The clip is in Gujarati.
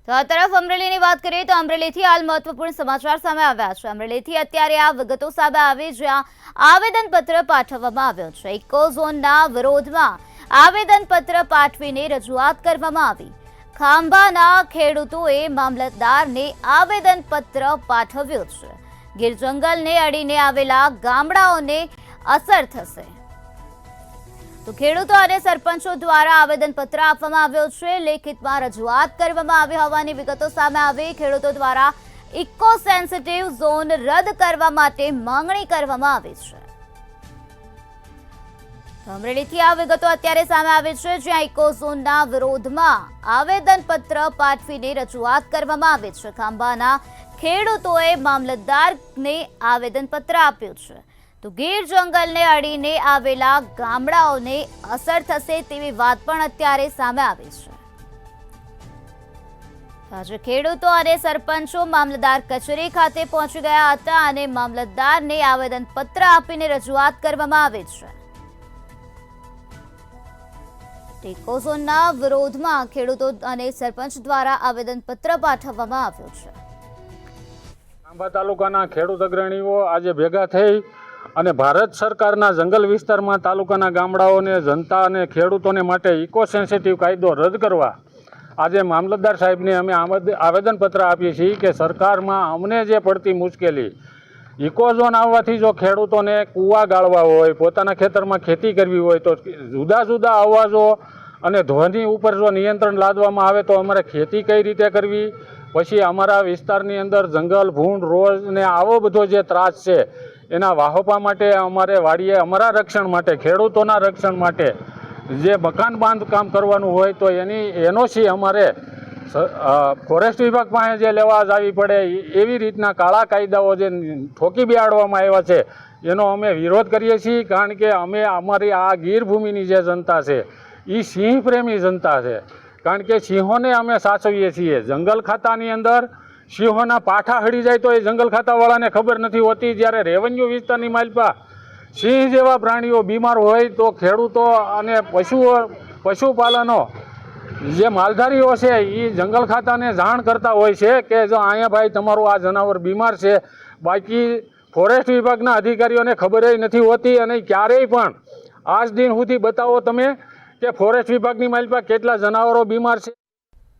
તો આ તરફ અમરેલીની વાત કરીએ તો અમરેલીથી હાલ મહત્વપૂર્ણ સમાચાર સામે આવ્યા છે। અમરેલીથી અત્યારે આ વિગતો સામે આવી જ્યાં આવેદનપત્ર પાઠવવામાં આવ્યો છે। ઇકોઝોનના વિરોધમાં આવેદનપત્ર પાઠવીને રજૂઆત કરવામાં આવી। ખાંભાના ખેડૂતોએ મામલતદારને આવેદનપત્ર પાઠવ્યું છે। ગીર જંગલને અડીને આવેલા ગામડાઓને અસર થશે તો ખેડૂતો અને સરપંચો દ્વારા આવેદનપત્ર આપવામાં આવ્યો છે। લેખિતમાં રજૂઆત કરવામાં આવી હોવાની વિગતો સામે આવી। ખેડૂતો દ્વારા ઇકો સેન્સિટિવ ઝોન રદ કરવા માટે માંગણી કરવામાં આવી છે। અમરેલીથી આ વિગતો અત્યારે સામે આવી છે જ્યાં ઇકો ઝોનના વિરોધમાં આવેદનપત્ર પાઠવીને રજૂઆત કરવામાં આવી છે। ખાંભાના ખેડૂતોએ મામલતદારને આવેદનપત્ર આપ્યું છે તો ગીર જંગલને અડીને આવેલા ગામડાઓને અસર થશે તેવી વાત પણ અત્યારે સામે આવી છે। આજે ખેડૂતો અને સરપંચો મામલતદાર કચેરી ખાતે પહોંચી ગયા હતા અને મામલતદારને આવેદનપત્ર આપીને રજૂઆત કરવામાં આવી છે। ઇકોઝોનના વિરોધમાં ખેડૂતો અને સરપંચ દ્વારા આવેદનપત્ર પાઠવવામાં આવ્યું છે। ખાંભા તાલુકાના ખેડૂત અગ્રણીઓ આજે ભેગા થઈ અને ભારત સરકારના જંગલ વિસ્તારમાં તાલુકાના ગામડાઓને જનતા અને ખેડૂતોને માટે ઇકો સેન્સિટિવ કાયદો રદ કરવા આજે મામલતદાર સાહેબને અમે આવેદનપત્ર આપીએ છીએ કે સરકારમાં અમને જે પડતી મુશ્કેલી ઇકોઝોન આવવાથી જો ખેડૂતોને કૂવા ગાળવા હોય, પોતાના ખેતરમાં ખેતી કરવી હોય તો જુદા જુદા અવાજો અને ધ્વનિ ઉપર જો નિયંત્રણ લાદવામાં આવે તો અમારે ખેતી કઈ રીતે કરવી, પછી અમારા વિસ્તારની અંદર જંગલ, ભૂંડ, રોજ ને આવો બધો જે ત્રાસ છે એના વાહોપા માટે અમારે વાડીએ અમારા રક્ષણ માટે, ખેડૂતોના રક્ષણ માટે જે મકાન બાંધકામ કરવાનું હોય તો એની એનઓસી અમારે ફોરેસ્ટ વિભાગ પાસે જે લેવા જવી પડે એવી રીતના કાળા કાયદાઓ જે ઠોકી બેહાડવામાં આવ્યા છે એનો અમે વિરોધ કરીએ છીએ। કારણ કે અમે અમારી આ ગીર ભૂમિની જે જનતા છે એ સિંહ પ્રેમી જનતા છે। કારણ કે સિંહોને અમે સાચવીએ છીએ। જંગલ ખાતાની અંદર સિંહોના પાઠા હળી જાય તો એ જંગલ ખાતાવાળાને ખબર નથી હોતી। જ્યારે રેવન્યુ વિસ્તારની માલપા સિંહ જેવા પ્રાણીઓ બીમાર હોય તો ખેડૂતો અને પશુપાલનો જે માલધારીઓ છે એ જંગલ ખાતાને જાણ કરતા હોય છે કે જો અહીંયા ભાઈ તમારું આ જનાવર બીમાર છે। બાકી ફોરેસ્ટ વિભાગના અધિકારીઓને ખબર નથી હોતી અને ક્યારેય પણ આજ દિન સુધી બતાવો તમે કે ફોરેસ્ટ વિભાગની માલપા કેટલા જનાવરો બીમાર છે।